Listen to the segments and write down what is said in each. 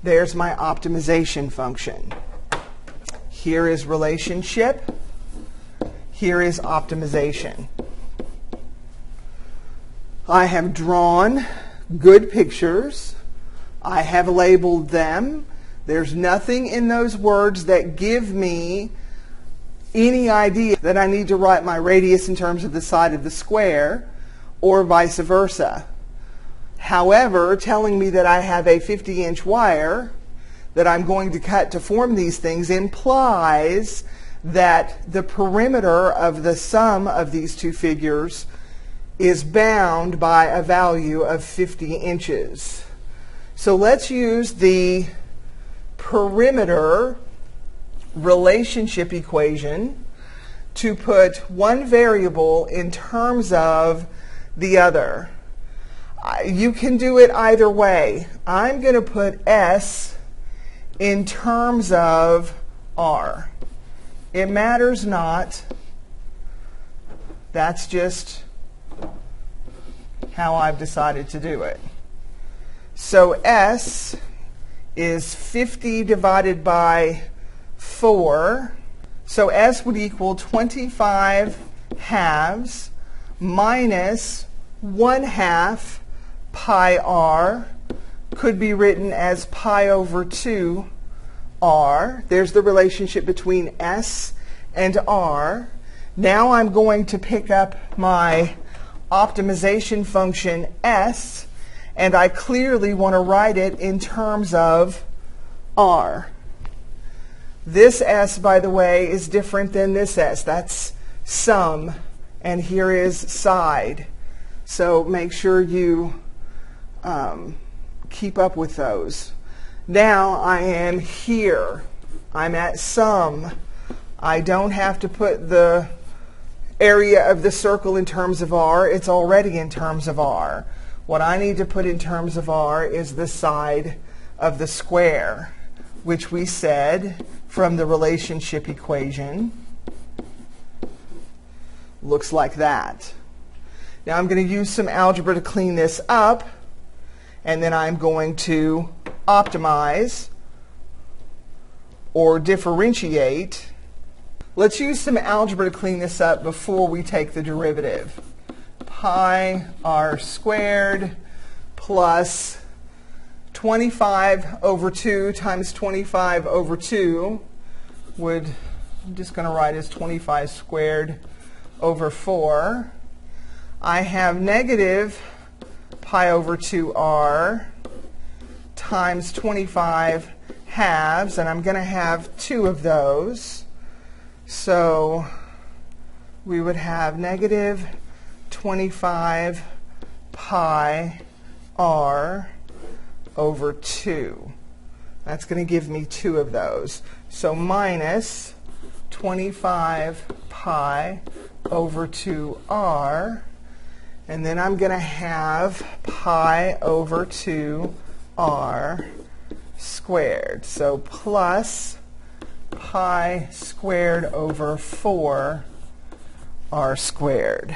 There's my optimization function. Here is relationship. Here is optimization. I have drawn good pictures. I have labeled them. There's nothing in those words that give me any idea that I need to write my radius in terms of the side of the square or vice versa. However, telling me that I have a 50-inch wire that I'm going to cut to form these things implies that the perimeter of the sum of these two figures is bound by a value of 50 inches. So let's use the perimeter relationship equation to put one variable in terms of the other. You can do it either way. I'm going to put S in terms of R. It matters not. That's just how I've decided to do it. So S is 50 divided by 4. So S would equal 25 halves minus 1/2 pi r. Could be written as pi over 2 r. There's the relationship between S and R. Now I'm going to pick up my optimization function S, and I clearly want to write it in terms of R. This S, by the way, is different than this S. That's sum, and here is side. So make sure you keep up with those. Now I am here. I'm at sum. I don't have to put the area of the circle in terms of R. It's already in terms of R. What I need to put in terms of R is the side of the square, which we said from the relationship equation looks like that. Now I'm going to use some algebra to clean this up, and then I'm going to optimize or differentiate. Let's use some algebra to clean this up before we take the derivative. Pi r squared plus 25 over 2 times 25 over 2 would, I'm just going to write as 25 squared over 4. I have negative pi over 2r times 25 halves, and I'm going to have 2 of those. So we would have negative 25 pi r over 2. That's going to give me 2 of those. So minus 25 pi over 2r. And then I'm going to have pi over 2r squared. So plus pi squared over 4 r squared.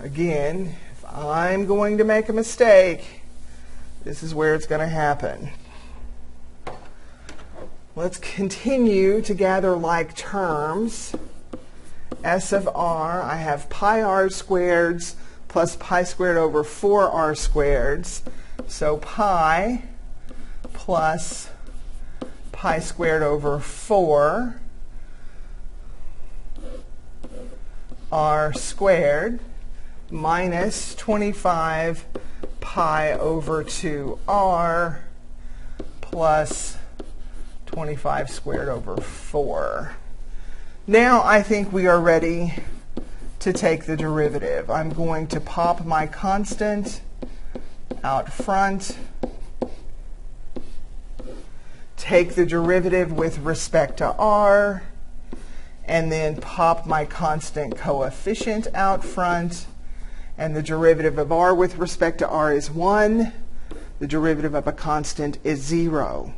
Again, if I'm going to make a mistake, this is where it's going to happen. Let's continue to gather like terms. S of r, I have pi r squareds plus pi squared over 4r squareds. So pi plus pi squared over 4 r squared minus 25 pi over 2r plus 25 squared over 4. Now I think we are ready to take the derivative. I'm going to pop my constant out front, take the derivative with respect to r, and then pop my constant coefficient out front. And the derivative of r with respect to r is 1. The derivative of a constant is 0.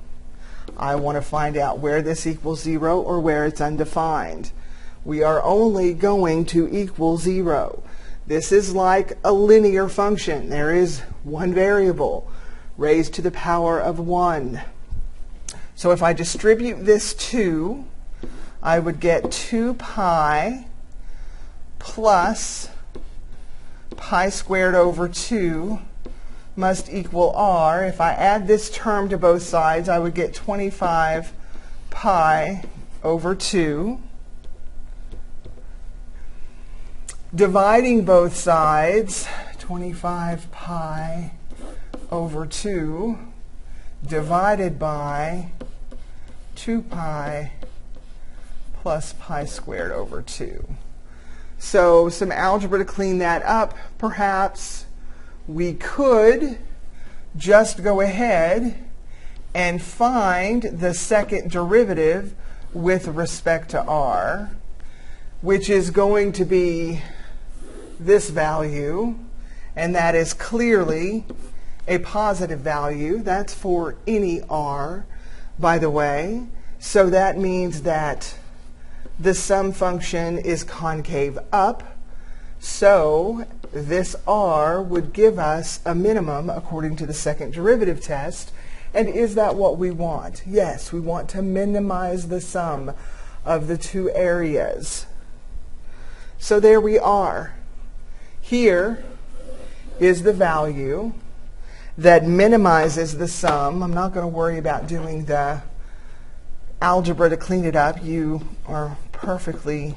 I want to find out where this equals 0 or where it's undefined. We are only going to equal 0. This is like a linear function. There is one variable. raised to the power of 1. So if I distribute this 2, I would get 2 pi plus pi squared over 2 must equal r. If I add this term to both sides, I would get 25 pi over 2. Dividing both sides, 25 pi over 2 divided by 2 pi plus pi squared over 2. So some algebra to clean that up, perhaps. We could just go ahead and find the second derivative with respect to r, which is going to be this value, and that is clearly a positive value. That's for any r, by the way. So that means that the sum function is concave up. So this r would give us a minimum according to the second derivative test. And is that what we want? Yes, we want to minimize the sum of the two areas. So there we are. Here is the value that minimizes the sum. I'm not going to worry about doing the algebra to clean it up. You are perfectly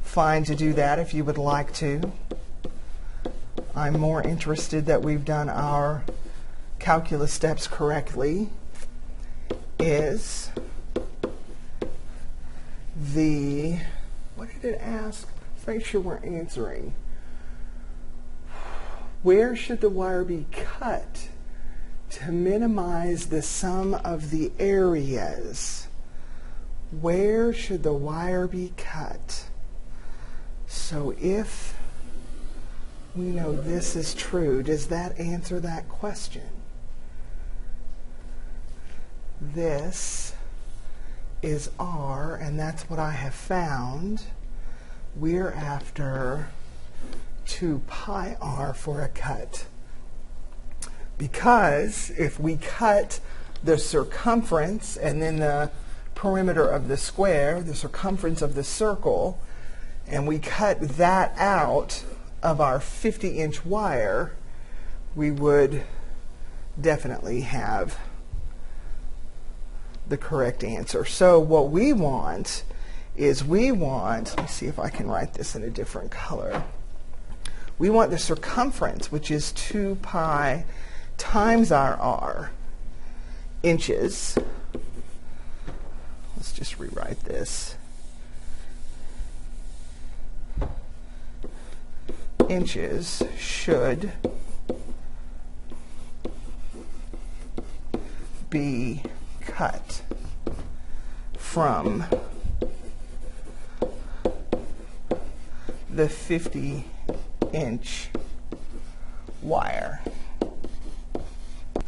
fine to do that if you would like to. I'm more interested that we've done our calculus steps correctly. Is the, what did it ask? Make sure we're answering. Where should the wire be cut to minimize the sum of the areas? Where should the wire be cut? So if we know this is true, does that answer that question? This is r, and that's what I have found. We're after 2 pi r for a cut. Because if we cut the circumference and then the perimeter of the square, the circumference of the circle, and we cut that out of our 50-inch wire, we would definitely have the correct answer. So what we want is let me see if I can write this in a different color. We want the circumference, which is 2 pi times our r, inches. Let's just rewrite this. Inches should be cut from the 50-inch wire.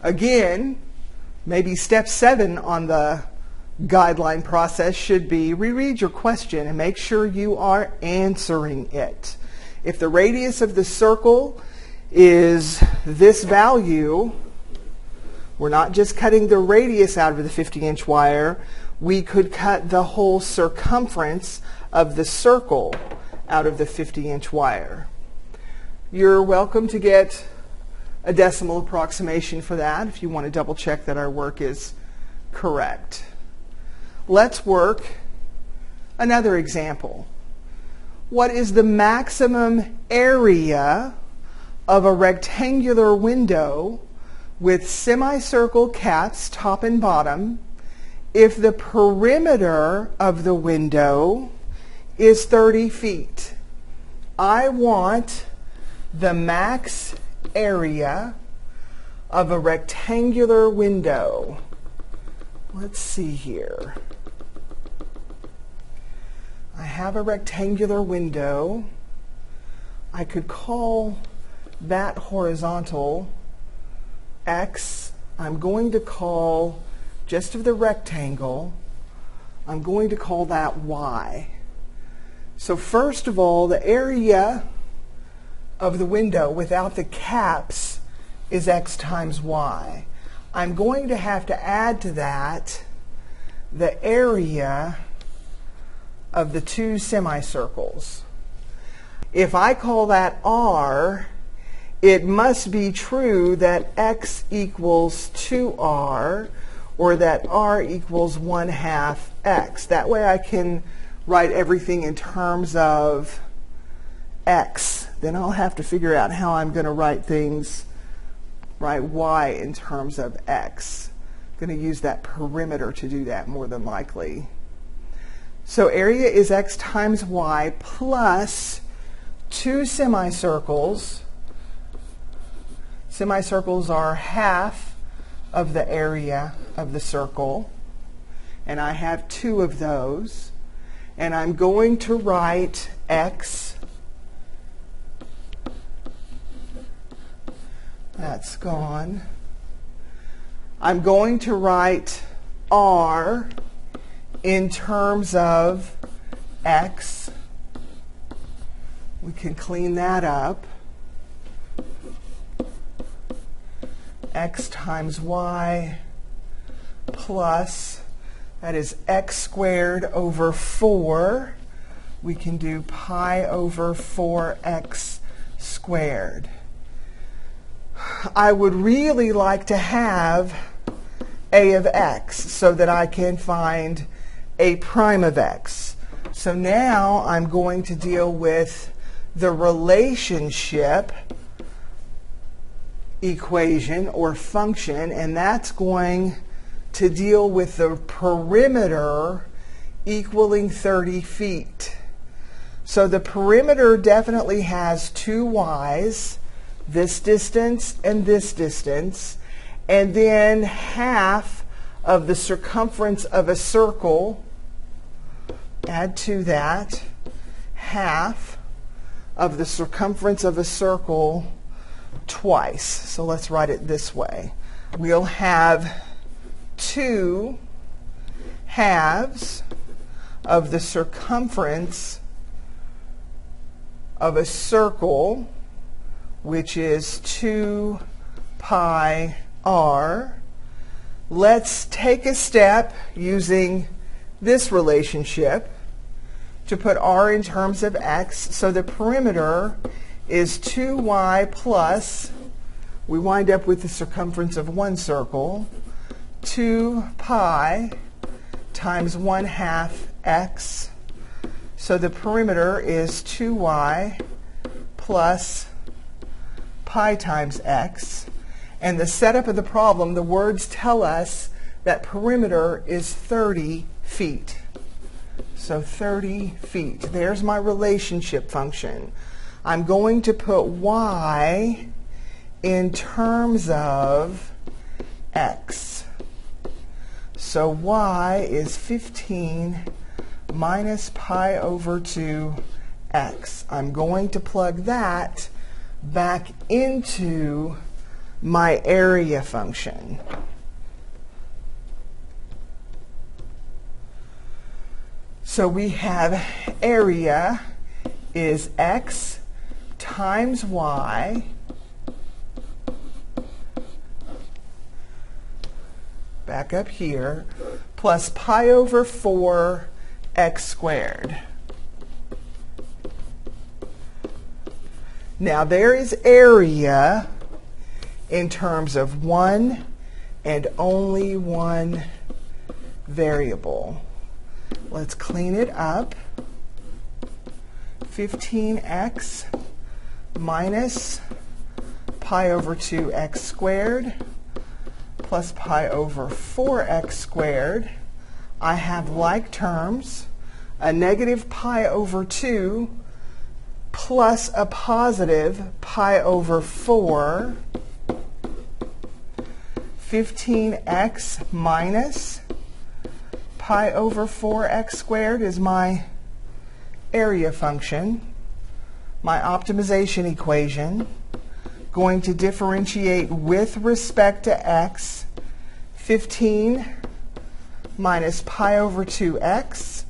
Again, maybe step 7 on the guideline process should be reread your question and make sure you are answering it. If the radius of the circle is this value, we're not just cutting the radius out of the 50-inch wire, we could cut the whole circumference of the circle out of the 50-inch wire. You're welcome to get a decimal approximation for that if you want to double check that our work is correct. Let's work another example. What is the maximum area of a rectangular window with semicircle caps top and bottom if the perimeter of the window is 30 feet? I want the max area of a rectangular window. Let's see here. I have a rectangular window. I could call that horizontal X. I'm going to call, just of the rectangle, I'm going to call that Y. So first of all, the area of the window without the caps is x times y. I'm going to have to add to that the area of the two semicircles. If I call that r, it must be true that x equals 2r, or that r equals 1/2 x. That way I can write everything in terms of x. Then I'll have to figure out how I'm going to write y in terms of x. I'm going to use that perimeter to do that more than likely. So area is x times y plus two semicircles. Semicircles are half of the area of the circle, and I have two of those. And I'm going to write x, that's gone. I'm going to write r in terms of x. We can clean that up. X times y plus, that is x squared over 4. We can do pi over 4x squared. I would really like to have a of x so that I can find a prime of x. So now I'm going to deal with the relationship equation or function, and that's going to deal with the perimeter equaling 30 feet. So the perimeter definitely has two y's, this distance and this distance, and then half of the circumference of a circle, add to that, half of the circumference of a circle twice. So let's write it this way. We'll have 2 halves of the circumference of a circle, which is 2 pi r. Let's take a step using this relationship to put r in terms of x. So the perimeter is 2y plus, we wind up with the circumference of one circle, 2 pi times 1/2 x. So the perimeter is 2y plus pi times x. And the setup of the problem, the words tell us that perimeter is 30 feet. So 30 feet. There's my relationship function. I'm going to put y in terms of x. So y is 15 minus pi over 2x. I'm going to plug that back into my area function. So we have area is x times y back up here plus pi over 4 x squared. Now there is area in terms of one and only one variable. Let's clean it up. 15x minus pi over 2x squared plus pi over 4x squared. I have like terms, a negative pi over 2 plus a positive pi over 4. 15x minus pi over 4x squared is my area function, my optimization equation. Going to differentiate with respect to x. 15 minus pi over 2x